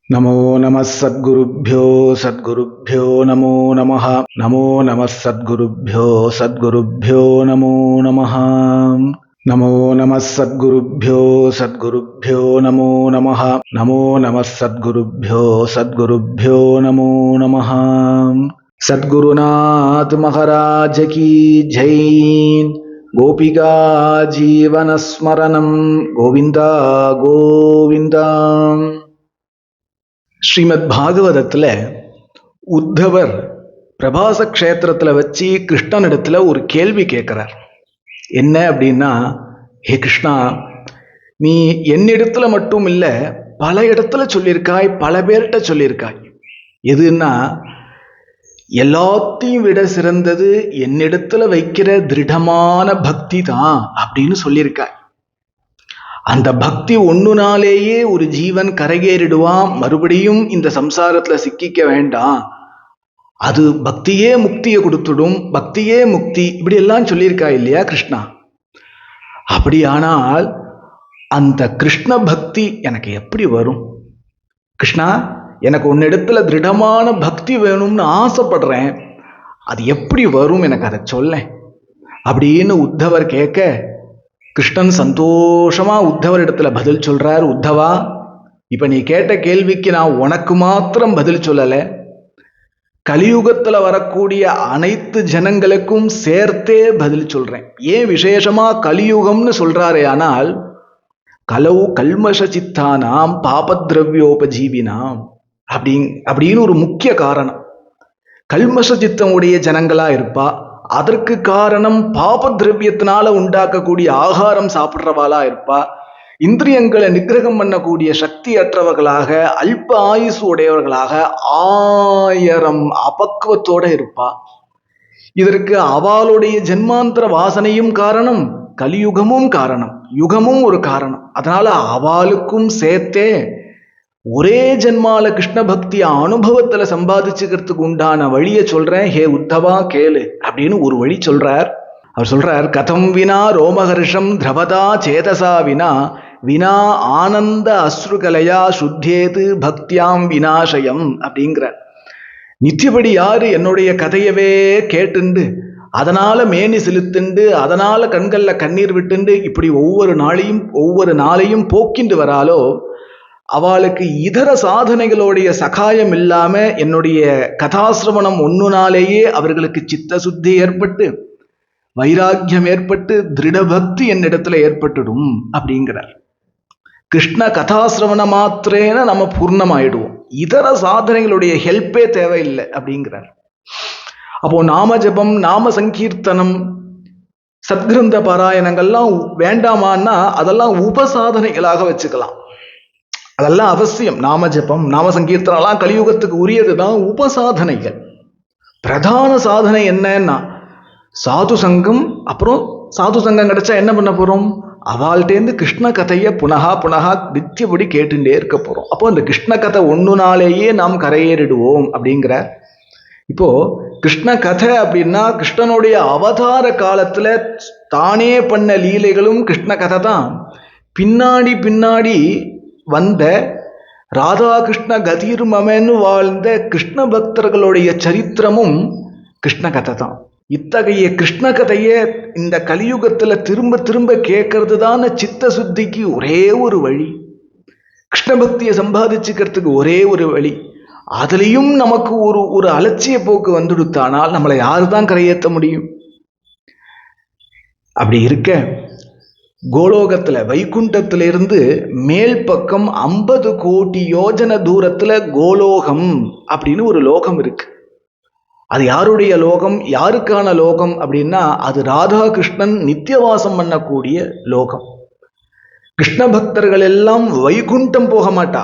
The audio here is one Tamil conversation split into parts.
நமோ நம சத்குருப்யோ சத்குருப்யோ நமோ நமः. நமோ நம சத்குருப்யோ சத்குருப்யோ நமோ நமः. நமோ நம சத்குருப்யோ சத்குருப்யோ நமோ நமः. நமோ நம சத்குருப்யோ சத்குருப்யோ நமோ நமः. சத்குருநாத் மகாராஜ கி ஜெய். கோபிகா ஜீவனஸ்மரணம் கோவிந்தா கோவிந்தா. ஸ்ரீமத் பாகவதத்துல உத்தவர் பிரபாச க்ஷேத்திரத்துல வச்சு கிருஷ்ணனிடத்துல ஒரு கேள்வி கேட்கிறார். என்ன அப்படின்னா, ஹே கிருஷ்ணா, நீ என்னிடத்துல மட்டும் இல்ல பல இடத்துல சொல்லியிருக்காய், பல பேர்கிட்ட சொல்லியிருக்காய். எதுன்னா, எல்லாத்தையும் விட சிறந்தது என்னிடத்துல வைக்கிற திருடமான பக்தி தான் அப்படின்னு சொல்லியிருக்காய். அந்த பக்தி ஒண்ணுனாலேயே ஒரு ஜீவன் கரையேறிடுவான், மறுபடியும் இந்த சம்சாரத்துல சிக்கிக்க வேண்டாம், அது பக்தியே முக்தியை கொடுத்துடும், பக்தியே முக்தி, இப்படி எல்லாம் சொல்லியிருக்கா இல்லையா கிருஷ்ணா? அப்படியானால் அந்த கிருஷ்ண பக்தி எனக்கு எப்படி வரும்? கிருஷ்ணா, எனக்கு உன்னிடத்துல திருடமான பக்தி வேணும்னு ஆசைப்படுறேன், அது எப்படி வரும், எனக்கு அதை சொல்ல அப்படின்னு உத்தவர் கேட்க, கிருஷ்ணன் சந்தோஷமா உத்தவரிடத்துல பதில் சொல்றார். உத்தவா, இப்ப நீ கேட்ட கேள்விக்கு நான் உனக்கு மாத்திரம் பதில் சொல்லல, கலியுகத்துல வரக்கூடிய அனைத்து ஜனங்களுக்கும் சேர்த்தே பதில் சொல்றேன். ஏன் விசேஷமா கலியுகம்னு சொல்றாரே, ஆனால் கலவு கல்மஷ சித்தானாம் பாபத்ரவ்யோபஜீவினாம் அப்படின்னு ஒரு முக்கிய காரணம். கல்மஷ சித்தம் உடைய ஜனங்களா இருப்பா, அதற்கு காரணம் பாப திரவியத்தினால உண்டாக்கக்கூடிய ஆகாரம் சாப்பிட்றவாளா இருப்பா, இந்திரியங்களை நிகிரகம் பண்ணக்கூடிய சக்தி அற்றவர்களாக, அல்ப ஆயுசு உடையவர்களாக, 1000 அபக்குவத்தோட இருப்பா. இதற்கு அவளுடைய ஜென்மாந்திர வாசனையும் காரணம், கலியுகமும் காரணம், யுகமும் ஒரு காரணம். அதனால அவளுக்கும் சேர்த்தே ஒரே ஜென்மால கிருஷ்ண பக்திய அனுபவத்துல சம்பாதிச்சுக்கிறதுக்கு உண்டான வழியை சொல்றேன், ஹே உத்தவா கேளு அப்படின்னு ஒரு வழி சொல்றார். அவர் சொல்றார், கதம் வினா ரோமஹர்ஷம் திரவதா சேதசா வினா வினா ஆனந்த அஸ்ருகலையா சுத்தியேது பக்தியாம் வினாசயம் அப்படிங்கிறார். நித்தியபடி யாரு என்னுடைய கதையவே கேட்டுண்டு அதனால மேனி செலுத்துண்டு அதனால கண்கள்ல கண்ணீர் விட்டுண்டு இப்படி ஒவ்வொரு நாளையும் போக்கிண்டு வராலோ, அவளுக்கு இதர சாதனைகளுடைய சகாயம் இல்லாம என்னுடைய கதாசிரவணம் ஒன்னுனாலேயே அவர்களுக்கு சித்த சுத்தி ஏற்பட்டு வைராக்கியம் ஏற்பட்டு திருடபக்தி என்னிடத்துல ஏற்பட்டுடும் அப்படிங்கிறார். கிருஷ்ண கதாசிரவண மாத்திரேன நம்ம பூர்ணமாயிடுவோம், இதர சாதனைகளுடைய ஹெல்ப்பே தேவையில்லை அப்படிங்கிறார். அப்போ நாம ஜபம், நாம சங்கீர்த்தனம், சத்கிரந்த பாராயணங்கள்லாம் வேண்டாமான்னா அதெல்லாம் உபசாதனைகளாக வச்சுக்கலாம். அதெல்லாம் அவசியம். நாம ஜபம், நாம சங்கீர்த்தனம்லாம் கலியுகத்துக்கு உரியதுதான், உபசாதனைகள். பிரதான சாதனை என்னன்னா சாது சங்கம். அப்புறம் சாது சங்கம் கிடைச்சா என்ன பண்ண போறோம்? அவள்கிட்டேருந்து கிருஷ்ண கதையை புனகா நித்தியபடி கேட்டுட்டே இருக்க போறோம். அப்போ அந்த கிருஷ்ண கதை ஒண்ணுனாலேயே நாம் கரையேறிடுவோம் அப்படிங்கிற. இப்போ கிருஷ்ண கதை அப்படின்னா கிருஷ்ணனுடைய அவதார காலத்துல தானே பண்ண லீலைகளும் கிருஷ்ண கதை தான். பின்னாடி வந்த ராதாகிருஷ்ண கதிர்மமன்னு வாழ்ந்த கிருஷ்ண பக்தர்களுடைய சரித்திரமும் கிருஷ்ண கதை தான். இத்தகைய கிருஷ்ண கதையை இந்த கலியுகத்துல திரும்ப கேட்கறது தான சித்த சுத்திக்கு ஒரே ஒரு வழி, கிருஷ்ண பக்தியை சம்பாதிச்சுக்கிறதுக்கு ஒரே ஒரு வழி. அதுலயும் நமக்கு ஒரு அலட்சிய போக்கு வந்துடுத்தானால் நம்மளை யாருதான் கரையேற்ற முடியும்? அப்படி இருக்க கோலோகத்துல வைகுண்டத்திலிருந்து மேல் பக்கம் 50 கோடி யோஜன தூரத்துல கோலோகம் அப்படின்னு ஒரு லோகம் இருக்கு. அது யாருடைய லோகம், யாருக்கான லோகம் அப்படின்னா அது ராதாகிருஷ்ணன் நித்தியவாசம் பண்ணக்கூடிய லோகம். கிருஷ்ண பக்தர்கள் எல்லாம் வைகுண்டம் போக மாட்டா,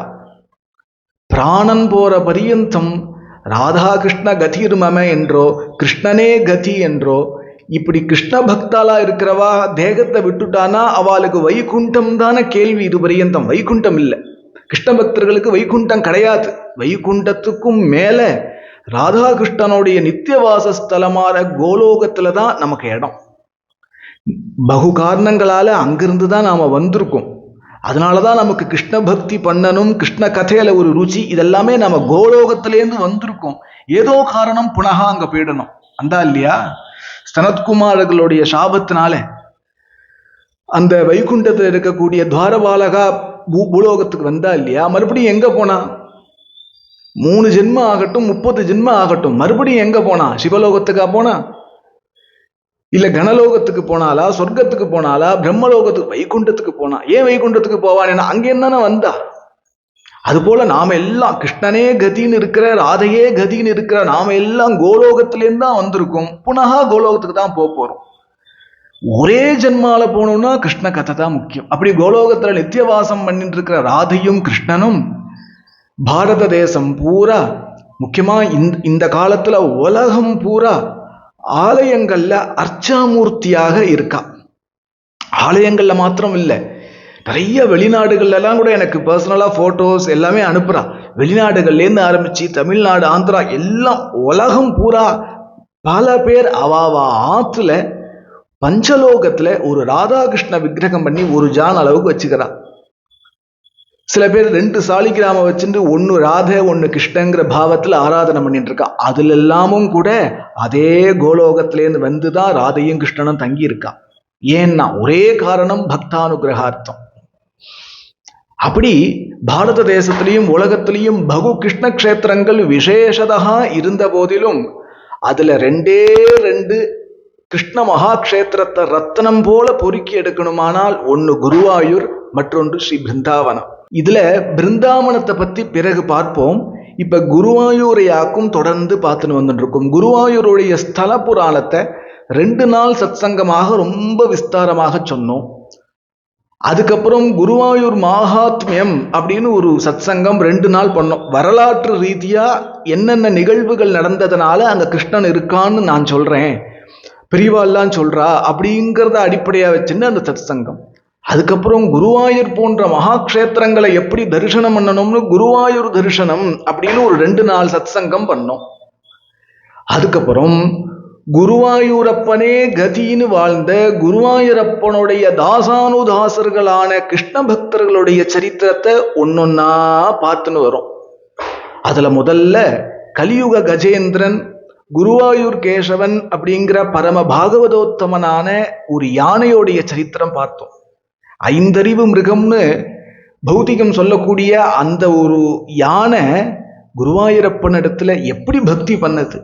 பிராணன் போற பரியந்தம் ராதாகிருஷ்ண கதிர்மம என்றோ கிருஷ்ணனே கதி என்றோ, இப்படி கிருஷ்ண பக்தாலா இருக்கிறவா தேகத்தை விட்டுட்டானா அவளுக்கு வைகுண்டம் தானே கேள்வி. இது பரியந்தம் வைகுண்டம் இல்லை, கிருஷ்ண பக்தர்களுக்கு வைகுண்டம் கிடையாது. வைகுண்டத்துக்கும் மேல ராதாகிருஷ்ணனுடைய நித்தியவாசஸ்தலமான கோலோகத்துல தான் நமக்கு இடம். பகு காரணங்களால அங்கிருந்து தான் நாம வந்திருக்கோம். அதனாலதான் நமக்கு கிருஷ்ண பக்தி பண்ணணும், கிருஷ்ண கதையில ஒரு ருச்சி, இதெல்லாமே நம்ம கோலோகத்திலேருந்து வந்திருக்கோம். ஏதோ காரணம் புனகா அங்க போயிடணும். அந்தா இல்லையா? சனத்குமாரர்களுடைய சாபத்தினால அந்த வைகுண்டத்தில் இருக்கக்கூடிய துவாரபாலகா பூலோகத்துக்கு வந்தா இல்லையா, மறுபடியும் எங்க போனா? 3 ஜென்மம் ஆகட்டும் 30 ஜென்மம் ஆகட்டும், மறுபடியும் எங்க போனா? சிவலோகத்துக்கா போனா? இல்ல கணலோகத்துக்கு போனாலா, சொர்க்கத்துக்கு போனாலா, பிரம்மலோகத்துக்கு, வைகுண்டத்துக்கு போனா? ஏன் வைகுண்டத்துக்கு போவான்? அங்கே தானே வந்தா. அது போல நாம எல்லாம் கிருஷ்ணனே கதின்னு இருக்கிற, ராதையே கதின்னு இருக்கிற நாம எல்லாம் கோலோகத்திலேருந்து தான் வந்திருக்கோம். புனகா கோலோகத்துக்கு தான் போறோம். ஒரே ஜென்மால போனோம்னா கிருஷ்ண கதை தான் முக்கியம். அப்படி கோலோகத்துல நித்தியவாசம் பண்ணிட்டு இருக்கிற ராதையும் கிருஷ்ணனும் பாரத தேசம் பூரா, முக்கியமா இந்த காலத்துல உலகம் பூரா ஆலயங்கள்ல அர்ச்சாமூர்த்தியாக இருக்கா. ஆலயங்கள்ல மாத்திரம் இல்லை, நிறைய வெளிநாடுகள்ல எல்லாம் கூட எனக்கு பர்சனலா போட்டோஸ் எல்லாமே அனுப்புறா. வெளிநாடுகள்ல இருந்து ஆரம்பிச்சு தமிழ்நாடு, ஆந்திரா எல்லாம் உலகம் பூரா பல பேர் அவாவா ஆத்துல பஞ்சலோகத்துல ஒரு ராதாகிருஷ்ண விக்கிரகம் பண்ணி ஒரு ஜான் அளவுக்கு வச்சுக்கிறா. சில பேர் 2 சாலிகிராம வச்சுட்டு ஒன்னு ராதை ஒன்னு கிருஷ்ணங்கிற பாவத்துல ஆராதனை பண்ணிட்டு இருக்கா. அதுல எல்லாமும் கூட அதே கோலோகத்திலேருந்து வந்துதான் ராதையும் கிருஷ்ணனும் தங்கி இருக்கா. ஏன்னா ஒரே காரணம், பக்தானுகிரகார்த்தம். அப்படி பாரத தேசத்திலையும் உலகத்திலையும் பகு கிருஷ்ண கஷேத்திரங்கள் விசேஷதா இருந்த போதிலும் அதுல 2 கிருஷ்ண மகாக்ஷேத்திரத்தை ரத்தனம் போல பொறுக்கி எடுக்கணுமானால் ஒன்னு குருவாயூர், மற்றொன்று ஸ்ரீ பிருந்தாவனம். இதுல பிருந்தாவனத்தை பத்தி பிறகு பார்ப்போம். இப்ப குருவாயூரையாக்கும் தொடர்ந்து பார்த்துன்னு வந்துட்டு இருக்கோம். குருவாயூருடைய ஸ்தல புராணத்தை 2 நாள் சத்சங்கமாக ரொம்ப விஸ்தாரமாக சொன்னோம். அதுக்கப்புறம் குருவாயூர் மகாத்மியம் அப்படின்னு ஒரு சத்சங்கம் 2 நாள் பண்ணோம். வரலாற்று ரீதியா என்னென்ன நிகழ்வுகள் நடந்ததுனால அங்க கிருஷ்ணன் இருக்கான்னு நான் சொல்றேன், பெரியவாள்லாம் சொல்றா அப்படிங்கிறத அடிப்படையா வச்சுன்னு அந்த சத்சங்கம். அதுக்கப்புறம் குருவாயூர் போன்ற மகாக்ஷேத்திரங்களை எப்படி தரிசனம் பண்ணணும்னு குருவாயூர் தரிசனம் அப்படின்னு ஒரு 2 நாள் சத்சங்கம் பண்ணோம். அதுக்கப்புறம் குருவாயூரப்பனே கதின்னு வாழ்ந்த குருவாயூரப்பனுடைய தாசானுதாசர்களான கிருஷ்ண பக்தர்களுடைய சரித்திரத்தை ஒன்னொன்னா பார்த்துன்னு வரும். அதுல முதல்ல கலியுக கஜேந்திரன் குருவாயூர் கேசவன் அப்படிங்கிற பரம பாகவதோத்தமனான ஒரு யானையோடைய சரித்திரம் பார்த்தோம். 5 அறிவு மிருகம்னு பௌத்திகம் சொல்லக்கூடிய அந்த ஒரு யானை குருவாயூரப்பன் இடத்துல எப்படி பக்தி பண்ணது,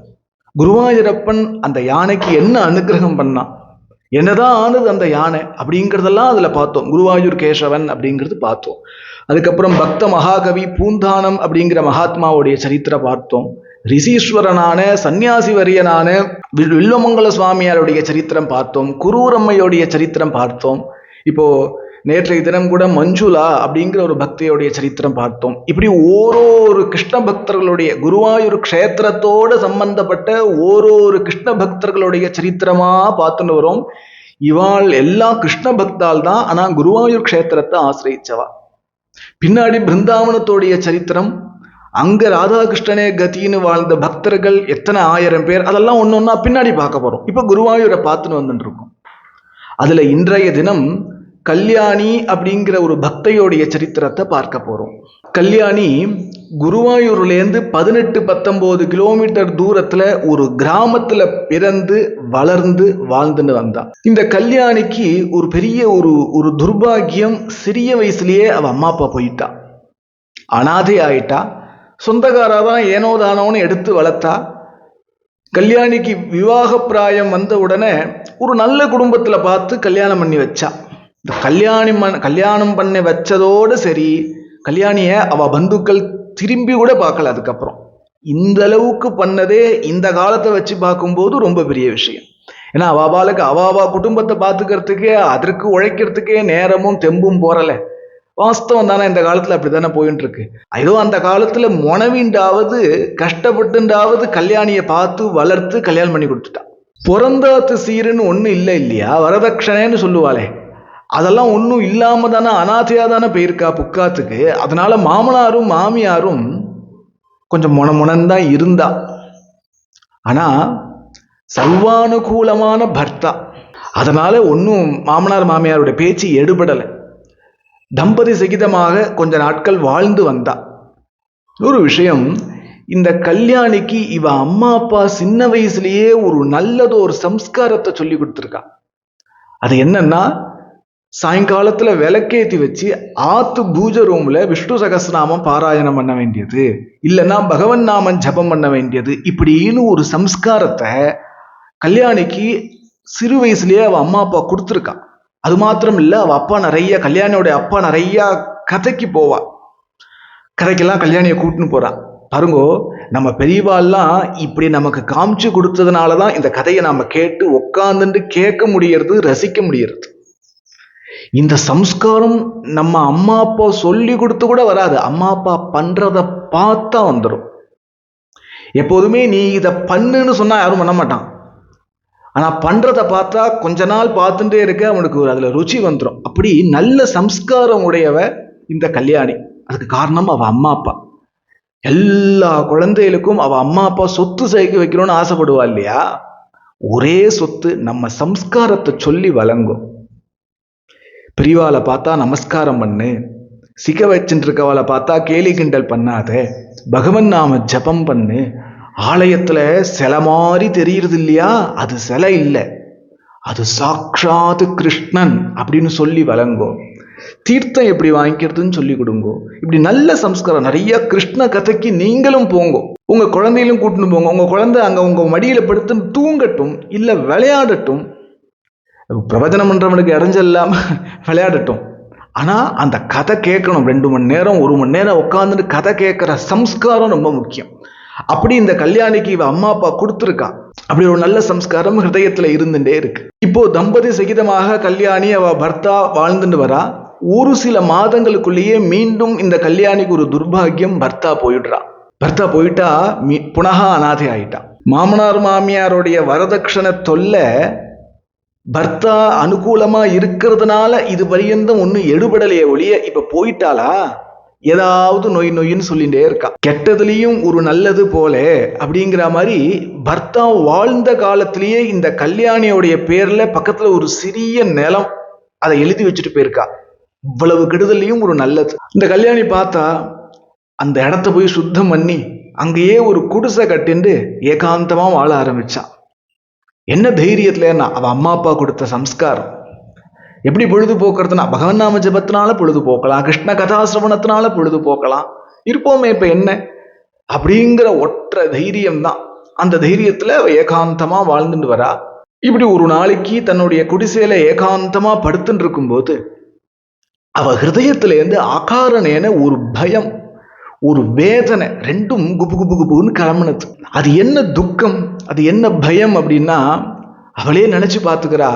குருவாயூரப்பன் அந்த யானைக்கு என்ன அனுகிரகம் பண்ணான், என்னதான் ஆனது அந்த யானை அப்படிங்கிறதெல்லாம் அதுல பார்த்தோம். குருவாயூர் கேசவன் அப்படிங்கிறது பார்த்தோம். அதுக்கப்புறம் பக்த மகாகவி பூந்தானம் அப்படிங்கிற மகாத்மாவுடைய சரித்திரம் பார்த்தோம். ரிஷீஸ்வரனான சன்னியாசி வரியனான வில்வமங்கல சுவாமியாருடைய சரித்திரம் பார்த்தோம். குரூரம்மையோடைய சரித்திரம் பார்த்தோம். இப்போ நேற்றைய தினம் கூட மஞ்சுளா அப்படிங்கிற ஒரு பக்தியோடைய சரித்திரம் பார்த்தோம். இப்படி ஓரொரு கிருஷ்ண பக்தர்களுடைய குருவாயூர் க்ஷேத்திரத்தோடு சம்பந்தப்பட்ட ஓரொரு கிருஷ்ண பக்தர்களுடைய சரித்திரமா பார்த்துன்னு வரும். இவாள் எல்லாம் கிருஷ்ண பக்தால் தான், ஆனா குருவாயூர் க்ஷேத்திரத்தை ஆசிரியச்சவா. பின்னாடி பிருந்தாவனத்தோடைய சரித்திரம், அங்க ராதாகிருஷ்ணனே கதின்னு வாழ்ந்த பக்தர்கள் எத்தனை 1000 பேர், அதெல்லாம் ஒன்னொன்னா பின்னாடி பார்க்க போறோம். இப்ப குருவாயூரை பார்த்துன்னு வந்துட்டு இருக்கோம். அதுல இன்றைய தினம் கல்யாணி அப்படிங்கிற ஒரு பக்தையோடைய சரித்திரத்தை பார்க்க போறோம். கல்யாணி குருவாயூர்லேருந்து 18-19 கிலோமீட்டர் தூரத்துல ஒரு கிராமத்துல பிறந்து வளர்ந்து வாழ்ந்துன்னு வந்தா. இந்த கல்யாணிக்கு ஒரு பெரிய ஒரு துர்பாகியம், சிறிய வயசுலயே அவ அம்மா அப்பா போயிட்டா, அனாதை ஆயிட்டா. சொந்தக்காராதான் ஏனோதானோன்னு எடுத்து வளர்த்தா. கல்யாணிக்கு விவாக பிராயம் வந்த உடனே ஒரு நல்ல குடும்பத்துல பார்த்து கல்யாணம் பண்ணி வச்சா. இந்த கல்யாணம் பண்ணி வச்சதோடு சரி, கல்யாணிய அவ பந்துக்கள் திரும்பி கூட பார்க்கல. அதுக்கப்புறம் இந்த அளவுக்கு பண்ணதே இந்த காலத்தை வச்சு பார்க்கும்போது ரொம்ப பெரிய விஷயம். ஏன்னா அவாளுக்கு அவாவா குடும்பத்தை பார்த்துக்கிறதுக்கே அதற்கு உழைக்கிறதுக்கே நேரமும் தெம்பும் போறல. வாஸ்தவம் தானே, இந்த காலத்துல அப்படித்தானே போயிட்டு இருக்கு. ஏதோ அந்த காலத்துல மொனவிண்டாவது கஷ்டப்பட்டுண்டாவது கல்யாணியை பார்த்து வளர்த்து கல்யாணம் பண்ணி கொடுத்துட்டா. பிறந்தாத்து சீருன்னு ஒண்ணு இல்லை இல்லையா, வரதட்சணைன்னு சொல்லுவாளே, அதெல்லாம் ஒன்றும் இல்லாம தானே அனாதையா தானே போயிருக்கா புக்காத்துக்கு. அதனால மாமனாரும் மாமியாரும் கொஞ்சம் மொனதான் இருந்தா. ஆனா சர்வானுகூலமான பர்த்தா, அதனால ஒன்றும் மாமனார் மாமியாருடைய பேச்சு எடுபடலை. தம்பதி சகிதமாக கொஞ்ச நாட்கள் வாழ்ந்து வந்தா. ஒரு விஷயம், இந்த கல்யாணிக்கு இவ அம்மா அப்பா சின்ன வயசுலயே ஒரு நல்லதொரு சம்ஸ்காரத்தை சொல்லி கொடுத்துருக்கா. அது என்னன்னா, சாயங்காலத்துல விளக்கேத்தி வச்சு ஆத்து பூஜை ரூம்ல விஷ்ணு சகஸ்ரநாமம் பாராயணம் பண்ண வேண்டியது, இல்லைன்னா பகவன் நாமம் ஜபம் பண்ண வேண்டியது, இப்படின்னு ஒரு சம்ஸ்காரத்தை கல்யாணிக்கு சிறு வயசுலயே அவ அம்மா அப்பா கொடுத்துருக்கா. அது மாத்திரம் இல்ல, அவ அப்பா கல்யாணியோட அப்பா நிறைய கதைக்கு போவா. கதைக்கெல்லாம் கல்யாணியை கூட்டுன்னு போறா. பாருங்கோ, நம்ம பெரியவாள்லாம் இப்படி நமக்கு காமிச்சு கொடுத்ததுனாலதான் இந்த கதையை நாம கேட்டு உட்காந்துட்டு கேட்க முடியறது, ரசிக்க முடியறது. இந்த சம்ஸ்காரம் நம்ம அம்மா அப்பா சொல்லி கொடுத்து கூட வராது, அம்மா அப்பா பண்றத பார்த்தா வந்துடும். எப்போதுமே நீ இதை பண்ணுன்னு சொன்னா யாரும் பண்ண மாட்டான். ஆனா பண்றத பார்த்தா கொஞ்ச நாள் பார்த்துட்டே இருக்க அவனுக்கு அதுல ருச்சி வந்துடும். அப்படி நல்ல சம்ஸ்காரம் உடையவ இந்த கல்யாணி. அதுக்கு காரணம் அவ அம்மா அப்பா. எல்லா குழந்தைகளுக்கும் அவ அம்மா அப்பா சொத்து சேர்க்க வைக்கணும்னு ஆசைப்படுவா இல்லையா? ஒரே சொத்து நம்ம சம்ஸ்காரத்தை சொல்லி வழங்கும். பெரியவாளை பார்த்தா நமஸ்காரம் பண்ணு, சிக்க வச்சுட்டு இருக்கவாளை பார்த்தா கேலி கிண்டல் பண்ணாத, பகவன் நாம ஜபம் பண்ணு. ஆலயத்துல சிலை மாதிரி தெரியுறது இல்லையா, அது சிலை இல்லை, அது சாட்சாத் கிருஷ்ணன் அப்படின்னு சொல்லி வழங்கும். தீர்த்தம் எப்படி வாங்கிக்கிறதுன்னு சொல்லி கொடுங்கோ. இப்படி நல்ல சம்ஸ்காரம் நிறைய கிருஷ்ண கதைக்கு நீங்களும் போங்கோ. உங்க குழந்தையிலும் கூட்டின்னு போங்க. உங்க குழந்தை அங்க உங்க மடியில படுத்து தூங்கட்டும், இல்ல விளையாடட்டும். பிரவச்சனம் பண்றவனுக்கு இடைஞ்சல்லாம விளையாடட்டும். ஆனா அந்த கதை கேட்கணும். 2 மணி நேரம் 1 மணி நேரம் உட்காந்துட்டு கதை கேட்கிற சம்ஸ்காரம் ரொம்ப முக்கியம். அப்படி இந்த கல்யாணிக்கு இவ அம்மா அப்பா கொடுத்துருக்கா. அப்படி ஒரு நல்ல சம்ஸ்காரம் ஹிருதயத்துல இருந்துட்டே இருக்கு. இப்போ தம்பதி சகிதமாக கல்யாணி அவ பர்த்தா வாழ்ந்துட்டு வரா. ஒரு சில மாதங்களுக்குள்ளேயே மீண்டும் இந்த கல்யாணிக்கு ஒரு துர்பாகியம், பர்த்தா போயிடுறா. பர்த்தா போயிட்டா புனகா அனாதை ஆயிட்டா. மாமனார் மாமியாருடைய வரதட்சணை தொல்லை பர்த்தா அனுகூலமா இருக்கிறதுனால இது பரியந்தம் ஒன்னும் எடுபடலையே ஒழிய, இப்ப போயிட்டாளா ஏதாவது நொய்ன்னு சொல்லிட்டே இருக்கா. கெட்டதுலயும் ஒரு நல்லது போல அப்படிங்கிற மாதிரி பர்த்தா வாழ்ந்த காலத்திலேயே இந்த கல்யாணியோடைய பேர்ல பக்கத்துல ஒரு சிறிய நிலம் அதை எழுதி வச்சுட்டு போயிருக்கா. இவ்வளவு கெடுதலையும் ஒரு நல்லது. இந்த கல்யாணி பார்த்தா அந்த இடத்த போய் சுத்தம் பண்ணி அங்கேயே ஒரு குடிசை கட்டிண்டு ஏகாந்தமா வாழ ஆரம்பிச்சா. என்ன தைரியத்துலன்னா அவ அம்மா அப்பா கொடுத்த சம்ஸ்காரம். எப்படி பொழுது போக்குறதுனா, பகவன் நாம ஜபத்தினால பொழுது போக்கலாம், கிருஷ்ண கதாசிரவணத்தினால பொழுது போக்கலாம், இருப்போமே இப்ப என்ன அப்படிங்கிற ஒற்றை தைரியம் தான். அந்த தைரியத்துல அவ ஏகாந்தமா வாழ்ந்துட்டு வரா. இப்படி ஒரு நாளைக்கு தன்னுடைய குடிசையில ஏகாந்தமா படுத்துட்டு இருக்கும்போது அவ ஹிருதயத்துல இருந்து அகாரணேன ஒரு பயம், ஒரு வேதனை, ரெண்டும் குபு குபு குபுன்னு கிளம்புனது. அது என்ன துக்கம், அது என்ன பயம் அப்படின்னா, அவளே நினைச்சு பார்த்துக்கிறா,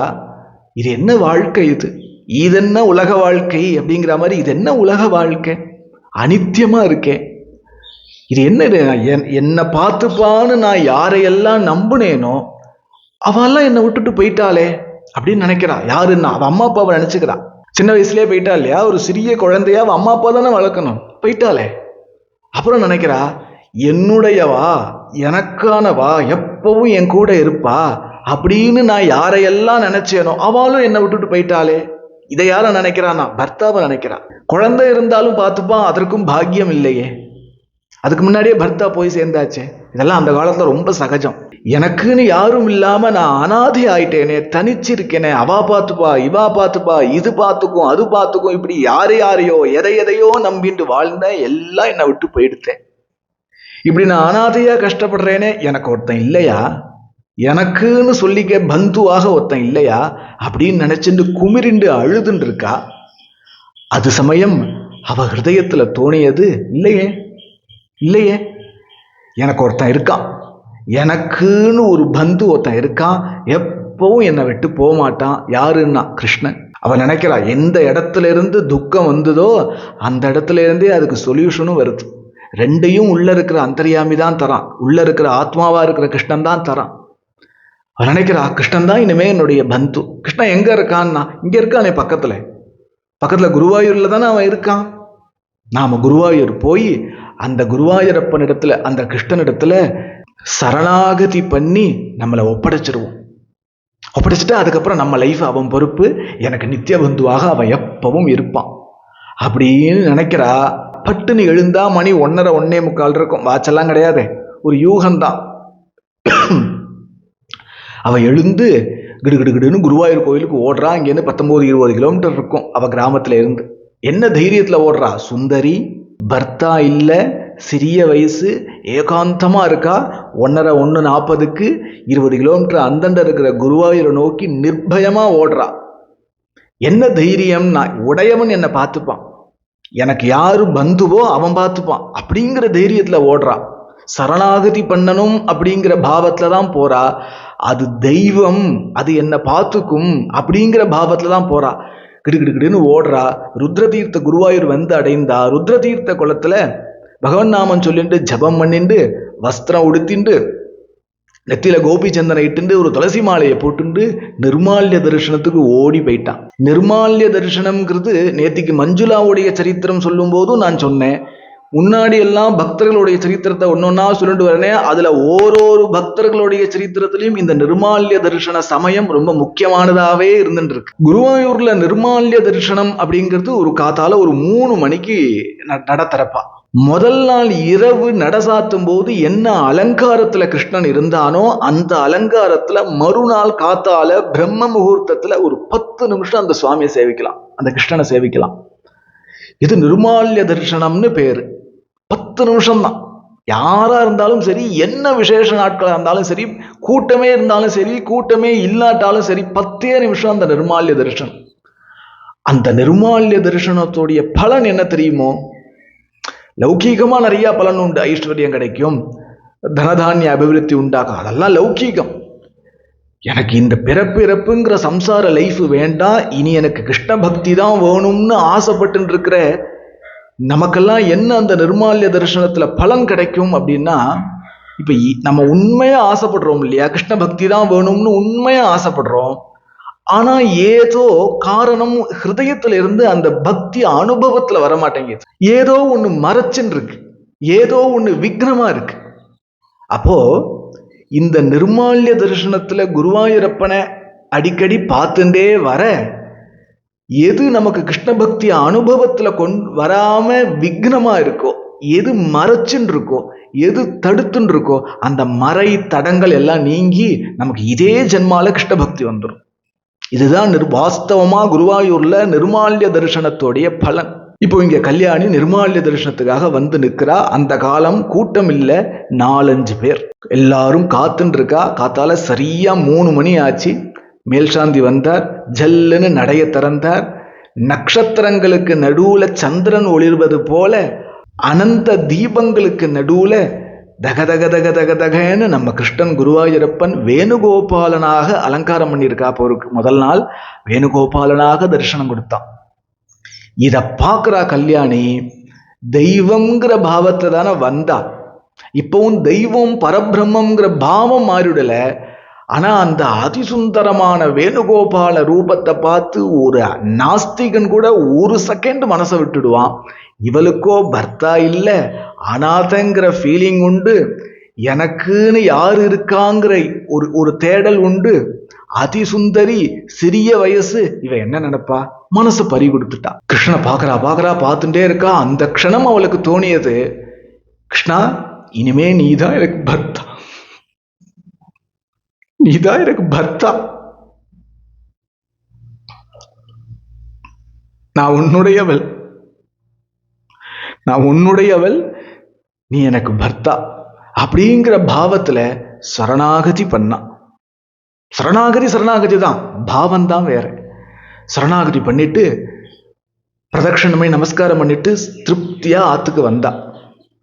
இது என்ன வாழ்க்கை, இது என்ன உலக வாழ்க்கை அப்படிங்கிற மாதிரி. இது என்ன உலக வாழ்க்கை, அனித்தியமா இருக்கேன். இது என்ன, என்னை பார்த்துப்பான்னு நான் யாரையெல்லாம் நம்புனேனோ அவெல்லாம் என்னை விட்டுட்டு போயிட்டாளே அப்படின்னு நினைக்கிறா. யாருன்னா அவ அம்மா அப்பாவை நினைச்சுக்கிறா. சின்ன வயசுலயே போயிட்டா இல்லையா, ஒரு சிறிய குழந்தையா அவ அம்மா அப்பா தானே வளர்க்கணும், போயிட்டாளே. அப்புறம் நினைக்கிறா, என்னுடையவா, எனக்கானவா, எப்பவும் என் கூட இருப்பா அப்படின்னு நான் யாரையெல்லாம் நினைச்சேனோ அவளும் என்னை விட்டுட்டு போயிட்டாளே. இதை யார நினைக்கிறான்னா பர்த்தாவை நினைக்கிறா. குழந்தை இருந்தாலும் பார்த்துப்பான், அதற்கும் பாக்கியம் இல்லையே. அதுக்கு முன்னாடியே பர்த்தா போய் சேர்ந்தாச்சே. இதெல்லாம் அந்த காலத்துல ரொம்ப சகஜம். எனக்குன்னு யாரும் இல்லாம நான் அனாதை ஆயிட்டேனே, தனிச்சிருக்கேனே, அவா பார்த்துப்பா, இவா பார்த்துப்பா, இது பார்த்துக்கும் அது பார்த்துக்கும், இப்படி யாரையோ எதையோ நம்பிட்டு வாழ்ந்த எல்லாம் என்னை விட்டு போயிடுத்தேன். இப்படி நான் அனாதையா கஷ்டப்படுறேனே, எனக்கு ஒருத்தன் இல்லையா, எனக்குன்னு சொல்லிக்க பந்துவாக ஒருத்தன் இல்லையா அப்படின்னு நினைச்சுட்டு குமிரிண்டு அழுதுன்னு இருக்கா. அது சமயம் அவ ஹிருதயத்துல தோணியது, இல்லையே எனக்கு ஒருத்தன் இருக்கான், எனக்குன்னு ஒரு பந்து ஒருத்தன் இருக்கான், எப்பவும் என்னை விட்டு போக மாட்டான். யாருன்னா கிருஷ்ணன். அவ நினைக்கிறா, எந்த இடத்துல இருந்து துக்கம் வந்ததோ அந்த இடத்துல இருந்தே அதுக்கு சொல்யூஷனும் வருது. ரெண்டையும் உள்ள இருக்கிற அந்தர்யாமி தான் தரான், உள்ள இருக்கிற ஆத்மாவா இருக்கிற கிருஷ்ணன் தான் தரான். அவ நினைக்கிறா, கிருஷ்ணன் தான் இனிமே என்னுடைய பந்து. கிருஷ்ணன் எங்க இருக்கான்னா, இங்க இருக்கானே பக்கத்துல குருவாயூர்ல தானே அவன் இருக்கான். நாம குருவாயூர் போய் அந்த குருவாயூரப்பன் இடத்துல, அந்த கிருஷ்ணனிடத்துல சரணாகதி பண்ணி நம்மளை ஒப்படைச்சிருவோம். ஒப்படைச்சிட்டு அதுக்கப்புறம் நம்ம லைஃப் அவன் பொறுப்பு, எனக்கு நித்திய பந்துவாக அவன் எப்பவும் இருப்பான் அப்படின்னு நினைக்கிறா. பட்டுன்னு எழுந்தா மணி 1:30 1:45 இருக்கும். வாட்செல்லாம் கிடையாது, ஒரு யூகம்தான். அவ எழுந்து கிடுகிடுன்னு குருவாயூர் கோயிலுக்கு ஓடுறா. இங்கேருந்து 19-20 கிலோமீட்டர் இருக்கும் அவ கிராமத்துல இருந்து. என்ன தைரியத்துல ஓடுறா? சுந்தரி, பர்த்தா இல்ல, சிறிய வயசு, ஏகாந்தமா இருக்கா. 1:30 1:40க்கு 20 கிலோமீட்டர் அந்தண்ட இருக்கிற குருவாயூரை நோக்கி நிர்பயமா ஓடுறா. என்ன தைரியம்னா, உடையவன் என்னை பார்த்துப்பான், எனக்கு யாரு பந்துவோ அவன் பார்த்துப்பான் அப்படிங்கிற தைரியத்துல ஓடுறா. சரணாகதி பண்ணணும் அப்படிங்கிற பாவத்துல தான் போறா. அது தெய்வம், அது என்ன பார்த்துக்கும் அப்படிங்கிற பாவத்துல தான் போறா. கிடுகிடுன்னு ஓடுறா. ருத்ரதீர்த்த குருவாயூர் வந்து அடைந்தா. ருத்ரதீர்த்த குளத்துல பகவன் நாமம் சொல்லிட்டு ஜபம் பண்ணிண்டு வஸ்திரம் உடுத்திண்டு நெத்தியில கோபி சந்தனை இட்டுண்டு ஒரு துளசி மாலையை போட்டுண்டு நிர்மால்ய தரிசனத்துக்கு ஓடி போயிட்டான். நிர்மால்ய தரிசனம்ங்கிறது நேத்திக்கு மஞ்சுளாவுடைய சரித்திரம் சொல்லும் போதும் நான் சொன்னேன். முன்னாடி எல்லாம் பக்தர்களுடைய சரித்திரத்தை ஒன்னொன்னா சொல்லிட்டு வரனே, அதுல ஓரொரு பக்தர்களுடைய சரித்திரத்திலையும் இந்த நிர்மால்ய தரிசன சமயம் ரொம்ப முக்கியமானதாவே இருந்துட்டு இருக்கு. குருவாயூர்ல நிர்மால்ய தரிசனம் அப்படிங்கிறது ஒரு காத்தால ஒரு 3 மணிக்கு நட திறப்பா. முதல் நாள் இரவு நட சாத்தும் போது என்ன அலங்காரத்துல கிருஷ்ணன் இருந்தானோ அந்த அலங்காரத்துல மறுநாள் காத்தால பிரம்ம முகூர்த்தத்துல ஒரு 10 நிமிஷம் அந்த சுவாமியை சேவிக்கலாம், அந்த கிருஷ்ணனை சேவிக்கலாம். இது நிர்மால்ய தரிசனம்னு பேரு. 10 நிமிஷம் தான். யாரா இருந்தாலும் சரி, என்ன விசேஷ நாட்களா இருந்தாலும் சரி, கூட்டமே இருந்தாலும் சரி, கூட்டமே இல்லாட்டாலும் சரி, 10 நிமிஷம் அந்த நிர்மால்ய தரிசனம். அந்த நிர்மால்ய தரிசனத்துடைய பலன் என்ன தெரியுமோ? லௌகீகமா நிறைய பலன் உண்டு. ஐஸ்வர்யம் கிடைக்கும், தனதானிய அபிவிருத்தி உண்டாகும், அதெல்லாம் லௌகீகம். எனக்கு இந்த பிறப்பிறப்புங்கிற சம்சார லைஃப் வேண்டாம், இனி எனக்கு கிருஷ்ண பக்தி தான் வேணும்னு ஆசைப்பட்டு இருக்கிற நமக்கெல்லாம் என்ன அந்த நிர்மால்ய தரிசனத்துல பலன் கிடைக்கும் அப்படின்னா, இப்ப நம்ம உண்மையா ஆசைப்படுறோம் இல்லையா, கிருஷ்ண பக்தி தான் வேணும்னு உண்மையா ஆசைப்படுறோம். ஆனா ஏதோ காரணம் ஹிருதயத்துல இருந்து அந்த பக்தி அனுபவத்துல வரமாட்டேங்குது. ஏதோ ஒண்ணு மறைச்சுன்னு இருக்கு, ஏதோ ஒண்ணு விக்னமா இருக்கு. அப்போ இந்த நிர்மால்ய தரிசனத்துல குருவாயூரப்பனை அடிக்கடி பார்த்துட்டே வர, எது நமக்கு கிருஷ்ண பக்தி அனுபவத்துல வராம விக்னமா இருக்கோ, எது மறைச்சுன்னு இருக்கோ, எது தடுத்துன்னு இருக்கோ, அந்த மறை தடங்கள் எல்லாம் நீங்கி நமக்கு இதே ஜென்மால கிருஷ்ண பக்தி வந்துடும். இதுதான் வாஸ்தவமா குருவாயூர்ல நிர்மால்ய தரிசனத்தோடைய பலன். இப்போ இங்க கல்யாணி நிர்மால்ய தரிசனத்துக்காக வந்து நிற்கிறா. அந்த காலம் கூட்டம் இல்ல, 4-5 பேர் எல்லாரும் காத்துன்னு இருக்கா. காத்தால சரியா 3 மணி ஆச்சு. மேல்சாந்தி வந்தார், ஜல்லுன்னு நடைய திறந்தார். நட்சத்திரங்களுக்கு நடுவுல சந்திரன் ஒளிர்வது போல அனந்த தீபங்களுக்கு நடுவுல தகதக தக தக தகன்னு நம்ம கிருஷ்ணன் குருவாயூரப்பன் வேணுகோபாலனாக அலங்காரம் பண்ணியிருக்கா. போருக்கு முதல் நாள் வேணுகோபாலனாக தரிசனம் கொடுத்தான். இத பாக்குறா கல்யாணி. தெய்வம்ங்கிற பாவத்தை தானே வந்தா, இப்பவும் தெய்வம் பரபிரம்மங்கிற பாவம் மாறிடல. ஆனா அந்த அதிசுந்தரமான வேணுகோபால ரூபத்தை பார்த்து ஒரு நாஸ்திகன் கூட ஒரு செகண்ட் மனசை விட்டுடுவான். இவளுக்கோ பர்த்தா இல்ல, அநாதங்கிற ஃபீலிங் உண்டு, எனக்குன்னு யாரு இருக்காங்கிற ஒரு தேடல் உண்டு. அதிசுந்தரி, சிறிய வயசு, இவ என்ன நினைப்பா? மனசு பறி கொடுத்துட்டா. கிருஷ்ணனை பாக்குறா பார்த்துட்டே இருக்கா. அந்த க்ஷணம் அவளுக்கு தோணியது, கிருஷ்ணா இனிமே நீதான் எனக்கு பர்த்தா, நீதான் எனக்கு பர்த்தா, நான் உன்னுடையவள், நீ எனக்கு பர்த்தா அப்படிங்கிற பாவத்துல சரணாகதி பண்ணா. சரணாகதி தான், பாவம் தான் வேற. சரணாகதி பண்ணிட்டு பிரதட்சணமே நமஸ்காரம் பண்ணிட்டு திருப்தியா ஆத்துக்கு வந்தா.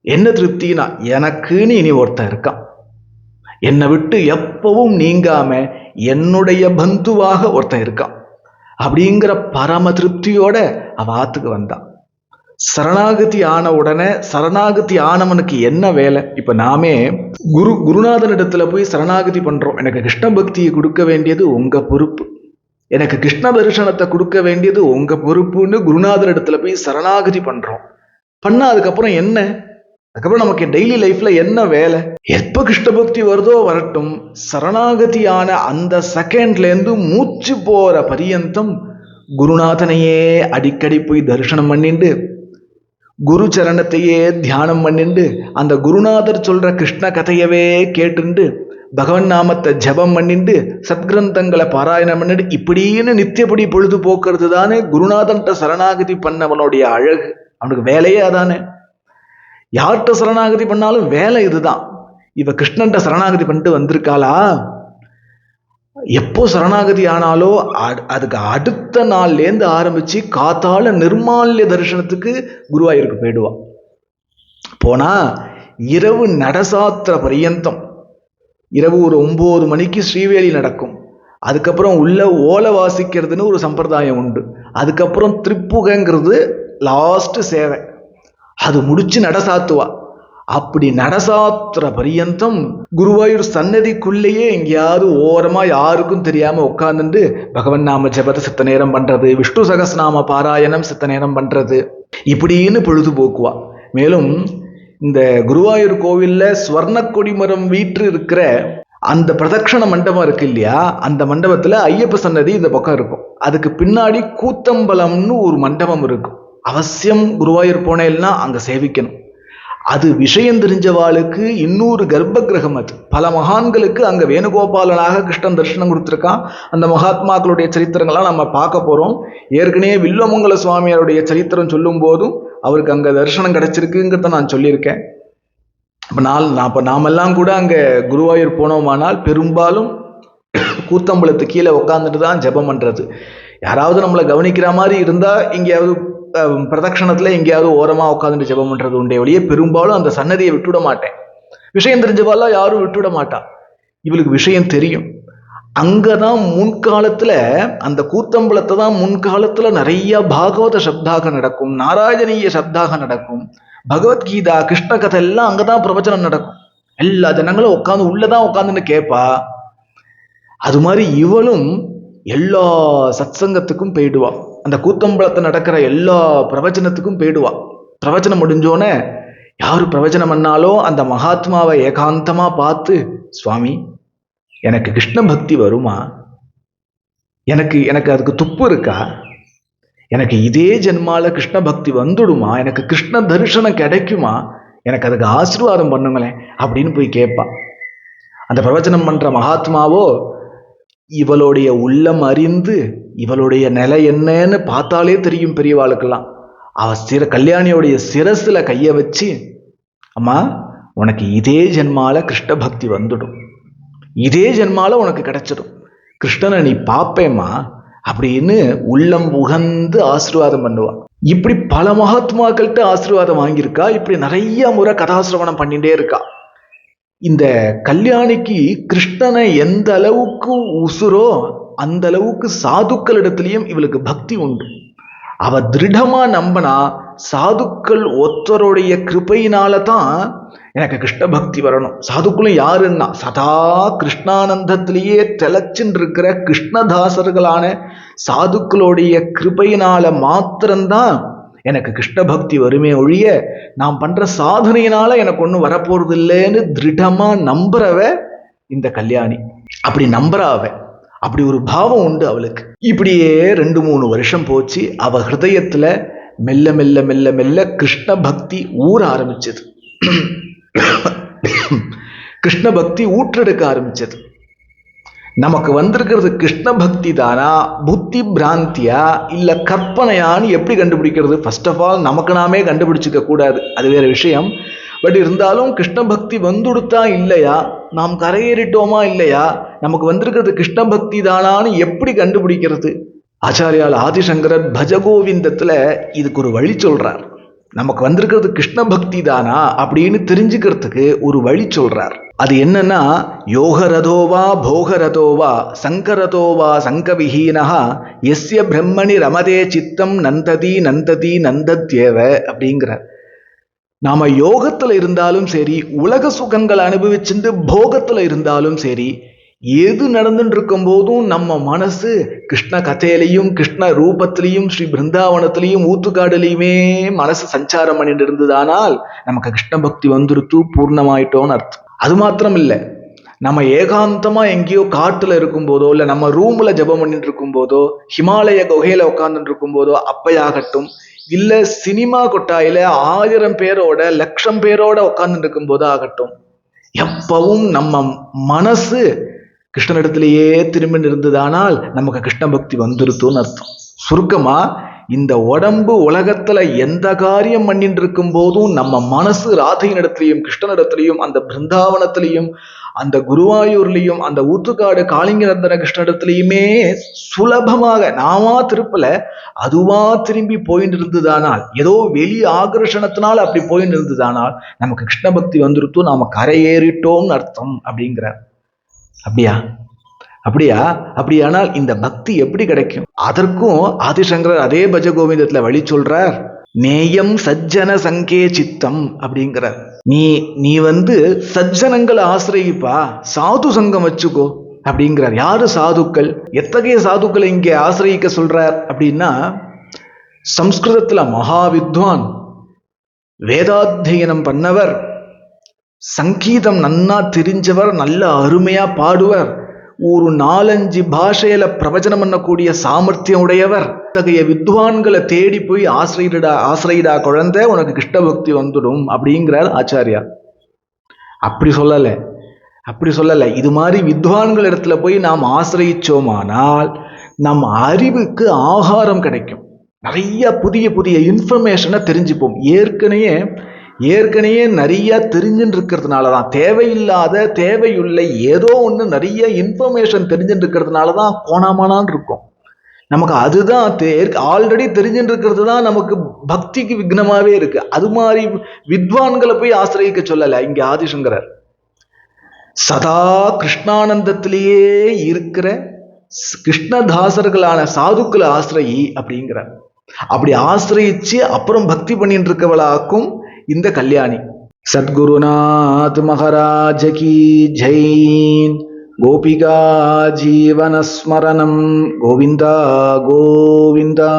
என்ன திருப்தினா, எனக்குன்னு இனி ஒருத்தன் இருக்கான், என்னை விட்டு எப்பவும் நீங்காம என்னுடைய பந்துவாக ஒருத்தன் இருக்கான் அப்படிங்கிற பரம திருப்தியோட அவ ஆத்துக்கு வந்தான். சரணாகதி ஆன உடனே, சரணாகதி ஆனவனுக்கு என்ன வேலை? இப்ப நாமே குருநாதனிடத்துல போய் சரணாகதி பண்றோம். எனக்கு கிருஷ்ண பக்தியை கொடுக்க வேண்டியது உங்க பொறுப்பு, எனக்கு கிருஷ்ண தரிசனத்தை கொடுக்க வேண்டியது உங்க பொறுப்புன்னு குருநாதனிடத்துல போய் சரணாகதி பண்றோம். பண்ணா அதுக்கப்புறம் என்ன? அதுக்கப்புறம் நமக்கு டெய்லி லைஃப்ல என்ன வேலை? எப்ப கிருஷ்ண பக்தி வருதோ வரட்டும், சரணாகதியான அந்த செகண்ட்ல இருந்து மூச்சு போற பரியந்தம் குருநாதனையே அடிக்கடி போய் தரிசனம் பண்ணிண்டு குரு சரணத்தையே தியானம் பண்ணிண்டு அந்த குருநாதர் சொல்ற கிருஷ்ண கதையவே கேட்டுண்டு பகவன் நாமத்தை ஜபம் பண்ணிண்டு சத்கிரந்தங்களை பாராயணம் பண்ணிட்டு இப்படின்னு நித்தியப்படி பொழுது போக்குறது தானே குருநாதன்ட்ட சரணாகதி பண்ணவனுடைய அழகு. அவனுக்கு வேலையே அதானே. யார்கிட்ட சரணாகதி பண்ணாலும் வேலை இதுதான். இவ கிருஷ்ணன்ட்ட சரணாகதி பண்ணிட்டு வந்திருக்காளா, எப்போ சரணாகதி ஆனாலோ அதுக்கு அடுத்த நாள்லேருந்து ஆரம்பிச்சு காத்தால நிர்மால்ய தரிசனத்துக்கு குருவாயூருக்கு போயிடுவான். போனா இரவு நடசாத்திர பரியந்தம், இரவு ஒரு 9 மணிக்கு ஸ்ரீவேலி நடக்கும். அதுக்கப்புறம் உள்ள ஓலை வாசிக்கிறதுன்னு ஒரு சம்பிரதாயம் உண்டு. அதுக்கப்புறம் திரிப்புகங்கிறது லாஸ்ட் சேவை. அது முடிச்சு நடசாத்துவா. அப்படி நடசாத்திர பரியந்தம் குருவாயூர் சன்னதிக்குள்ளேயே எங்கேயாவது ஓரமா யாருக்கும் தெரியாம உட்கார்ந்துட்டு பகவன் நாம ஜபத்தை சித்த நேரம் பண்றது, விஷ்ணு சகஸ்நாம பாராயணம் சித்த நேரம் பண்றது, இப்படின்னு பொழுதுபோக்குவா. மேலும் இந்த குருவாயூர் கோவில்ல ஸ்வர்ண கொடிமரம் வீற்று இருக்கிற அந்த பிரதட்சண மண்டபம் இருக்கு இல்லையா, அந்த மண்டபத்துல ஐயப்ப சன்னதி இந்த பக்கம் இருக்கும். அதுக்கு பின்னாடி கூத்தம்பலம்னு ஒரு மண்டபம் இருக்கும். அவசியம் குருவாயூர் போனேன்னா அங்க சேவிக்கணும். அது விஷயம் தெரிஞ்சவாளுக்கு இன்னொரு கர்ப்ப கிரகம். அது பல மகான்களுக்கு அங்க வேணுகோபாலனாக கிருஷ்ணன் தரிசனம் கொடுத்துருக்கான். அந்த மகாத்மாக்களுடைய சரித்திரங்கள்லாம் நம்ம பார்க்க போறோம். ஏற்கனவே வில்வமங்கல சுவாமியாருடைய சரித்திரம் சொல்லும் போதும் அவருக்கு அங்க தரிசனம் கிடைச்சிருக்குங்கிறத நான் சொல்லியிருக்கேன். இப்போ நாமெல்லாம் கூட அங்க குருவாயூர் போனோமானால் பெரும்பாலும் கூத்தம்பலத்து கீழே உட்காந்துட்டு தான் ஜெபம் பண்றது. யாராவது நம்மளை கவனிக்கிற மாதிரி இருந்தா எங்கேயாவது பிரதட்சணத்துல எங்கேயாவது ஓரமா உட்காந்துட்டு ஜெபம் பண்றது உண்டே ஒழிய பெரும்பாலும் அந்த சன்னதியை விட்டுவிட மாட்டேன். விஷயம் தெரிஞ்சவாலாம் யாரும் விட்டுவிட மாட்டா. இவளுக்கு விஷயம் தெரியும். அங்கதான் முன்காலத்துல அந்த கூத்தம்பலத்தை தான் முன்காலத்துல நிறைய பாகவத சப்தாக நடக்கும், நாராயணீய சப்தாக நடக்கும், பகவத்கீதா கிருஷ்ண கதை எல்லாம் அங்கதான் பிரவச்சனம் நடக்கும். எல்லா ஜனங்களும் உட்காந்து உள்ளதான் உட்காந்துன்னு கேட்பா. அது மாதிரி இவளும் எல்லா சத்சங்கத்துக்கும் போயிடுவா. அந்த கூத்தம்பலத்தை நடக்கிற எல்லா பிரவச்சனத்துக்கும் போயிடுவா. பிரவச்சனம் முடிஞ்சோன்னே யாரு பிரவச்சனம் பண்ணாலும் அந்த மகாத்மாவை ஏகாந்தமா பார்த்து, சுவாமி எனக்கு கிருஷ்ண பக்தி வருமா, எனக்கு அதுக்கு துப்பு இருக்கா, எனக்கு இதே ஜென்மால கிருஷ்ண பக்தி வந்துடுமா, எனக்கு கிருஷ்ண தரிசனம் கிடைக்குமா, எனக்கு அதுக்கு ஆசீர்வாதம் பண்ணுங்களேன் அப்படின்னு போய் கேட்பா. அந்த பிரவச்சனம் பண்ற மகாத்மாவோ இவளுடைய உள்ளம் அறிந்து இவளுடைய நிலை என்னன்னு பார்த்தாலே தெரியும் பெரியவாளுக்கெல்லாம். அவ கல்யாணியோடைய சிரசுல கைய வச்சு, அம்மா உனக்கு இதே ஜென்மால கிருஷ்ண பக்தி வந்துடும், இதே ஜென்மால உனக்கு கிடைச்சிடும், கிருஷ்ணனை நீ பாப்பேம்மா அப்படின்னு உள்ளம் உகந்து ஆசீர்வாதம் பண்ணுவா. இப்படி பல மகாத்மாக்கள்கிட்ட ஆசீர்வாதம் வாங்கியிருக்கா. இப்படி நிறைய முறை கதாசிரவணம் பண்ணிட்டே இருக்கா. இந்த கல்யாணிக்கு கிருஷ்ணனை எந்த அளவுக்கு உசுரோ அந்த அளவுக்கு சாதுக்களிடத்திலையும் இவளுக்கு பக்தி உண்டு. அவ திருடமா நம்பினா சாதுக்கள் ஒருத்தருடைய கிருபையினால தான் எனக்கு கிருஷ்ண பக்தி வரணும். சாதுக்களும் யாருன்னா சதா கிருஷ்ணானந்தத்திலேயே தெளச்சின்னு இருக்கிற கிருஷ்ணதாசர்களான சாதுக்களுடைய கிருபையினால மாத்திரம்தான் எனக்கு கிருஷ்ண பக்தி வருமே ஒழிய நான் பண்ற சாதனையினால எனக்கு ஒன்றும் வரப்போறது இல்லைன்னு திருடமா நம்புறவ இந்த கல்யாணி. அப்படி நம்புறாவ, அப்படி ஒரு பாவம் உண்டு அவளுக்கு. இப்படியே 2-3 வருஷம் போச்சு. அவ ஹிருதயத்துல மெல்ல மெல்ல மெல்ல மெல்ல கிருஷ்ண பக்தி ஊற ஆரம்பிச்சது. கிருஷ்ண பக்தி ஊற்றெடுக்க ஆரம்பிச்சது. நமக்கு வந்திருக்கிறது கிருஷ்ண பக்தி தானா, புத்தி பிராந்தியா, இல்ல கற்பனையான்னு எப்படி கண்டுபிடிக்கிறது? ஃபர்ஸ்ட் ஆஃப் ஆல் நமக்கு நாமே கண்டுபிடிச்சிக்க கூடாது, அது வேற விஷயம். பட் இருந்தாலும் கிருஷ்ண பக்தி வந்துடுத்தா இல்லையா, நாம் கரையேறிட்டோமா இல்லையா, நமக்கு வந்திருக்கிறது கிருஷ்ண பக்தி தானான்னு எப்படி கண்டுபிடிக்கிறது? ஆச்சாரியால் ஆதிசங்கரர் பஜகோவிந்தத்துல இதுக்கு ஒரு வழி சொல்றார். நமக்கு வந்திருக்கிறது கிருஷ்ண பக்தி தானா அப்படின்னு தெரிஞ்சுக்கிறதுக்கு ஒரு வழி சொல்றார். அது என்னன்னா, யோகரதோவா போகரதோவா சங்கரதோவா சங்கவிஹீனஹா எஸ்ய பிரம்மணி ரமதே சித்தம் நந்ததி நந்ததி நந்தத்யேவ அப்படிங்கிறார். நாம யோகத்துல இருந்தாலும் சரி, உலக சுகங்கள் அனுபவிச்சுட்டு போகத்துல இருந்தாலும் சரி, எது நடந்துட்டு இருக்கும் போதும் நம்ம மனசு கிருஷ்ண கதையிலையும் கிருஷ்ண ரூபத்திலையும் ஸ்ரீ பிருந்தாவனத்திலையும் ஊத்துக்காடுலையுமே மனசு சஞ்சாரம் பண்ணிட்டு இருந்ததானால் நமக்கு கிருஷ்ண பக்தி வந்துருத்து பூர்ணமாயிட்டோன்னு அர்த்தம். அது மாத்திரம் இல்லை, நம்ம ஏகாந்தமா எங்கேயோ காட்டுல இருக்கும் போதோ இல்ல நம்ம ரூம்ல ஜபம் பண்ணிட்டு இருக்கும் போதோ ஹிமாலய குகையில உட்கார்ந்துட்டு இருக்கும் போதோ அப்பையாகட்டும், இல்ல சினிமா கொட்டாயில 1000 பேரோட 1,00,000 பேரோட உட்கார்ந்துட்டு இருக்கும் போது ஆகட்டும், எப்பவும் நம்ம மனசு கிருஷ்ணனிடத்திலேயே திரும்பி இருந்ததானால் நமக்கு கிருஷ்ண பக்தி வந்துருத்துன்னு அர்த்தம். சுருக்கமா, இந்த உடம்பு உலகத்துல எந்த காரியம் பண்ணிட்டு இருக்கும் போதும் நம்ம மனசு ராதையினிடத்திலையும் கிருஷ்ணனிடத்திலையும் அந்த பிருந்தாவனத்திலையும் அந்த குருவாயூர்லையும் அந்த ஊத்துக்காடு காளிங்கநந்தன கிருஷ்ணனிடத்திலையுமே சுலபமாக நாமா திருப்பல அதுவா திரும்பி போயிட்டு இருந்ததானால், ஏதோ வெளி ஆகர்ஷணத்தினால் அப்படி போயிட்டு இருந்ததானால் நமக்கு கிருஷ்ண பக்தி வந்துருத்தும், நாம கரையேறிட்டோம்னு அர்த்தம் அப்படிங்கிறார். அப்படியா? அப்படியானால் இந்த பக்தி எப்படி கிடைக்கும்? அதற்கும் ஆதிசங்கரர் அதே பஜகோவிந்தத்துல வழி சொல்றார். நேயம் சஜ்ஜன சங்கே சித்தம் அப்படிங்கிறார். நீ சஜ்ஜனங்களை ஆசிரியிப்பா, சாது சங்கம் வச்சுக்கோ அப்படிங்கிறார். யாரு சாதுக்கள்? எத்தகைய சாதுக்களை இங்கே ஆசிரியிக்க சொல்றார் அப்படின்னா, சம்ஸ்கிருதத்துல மகாவித்வான், வேதாத்தியனம் பண்ணவர், சங்கீதம் நன்னா தெரிஞ்சவர், நல்ல அருமையா பாடுவர், ஒரு 4-5 பாஷையில பிரவச்சனம் பண்ணக்கூடிய சாமர்த்தியம் உடையவர். அத்தகைய வித்வான்களை தேடி போய் ஆசிரியடா குழந்தை, உனக்கு கிருஷ்ண பக்தி வந்துடும் அப்படிங்கிறார் ஆச்சாரியா. அப்படி சொல்லல. இது மாதிரி வித்வான்கள் இடத்துல போய் நாம் ஆசிரியிச்சோமானால் நம் அறிவுக்கு ஆகாரம் கிடைக்கும். நிறைய புதிய புதிய இன்ஃபர்மேஷனை தெரிஞ்சுப்போம். ஏற்கனவே நிறைய தெரிஞ்சுட்டு இருக்கிறதுனாலதான், தேவையுள்ள ஏதோ ஒன்று நிறைய இன்ஃபர்மேஷன் தெரிஞ்சுட்டு இருக்கிறதுனாலதான் கோணாமானான் இருக்கும். நமக்கு அதுதான் ஆல்ரெடி தெரிஞ்சுட்டு இருக்கிறது தான் நமக்கு பக்திக்கு விக்னமாவே இருக்கு. அது மாதிரி வித்வான்களை போய் ஆசிரியிக்க சொல்லல இங்க ஆதிசங்கரர். சதா கிருஷ்ணானந்தத்திலேயே இருக்கிற கிருஷ்ணதாசர்களான சாதுக்களை ஆசிரியை அப்படிங்கிறார். அப்படி ஆசிரியிச்சு அப்புறம் பக்தி பண்ணிட்டு இருக்கவளாக்கும் இந்த கல்யாணி. சத்குருநாத் மகாராஜ கி ஜெய். கோபிகா ஜீவனஸ்மரணம். கோவிந்தா கோவிந்தா.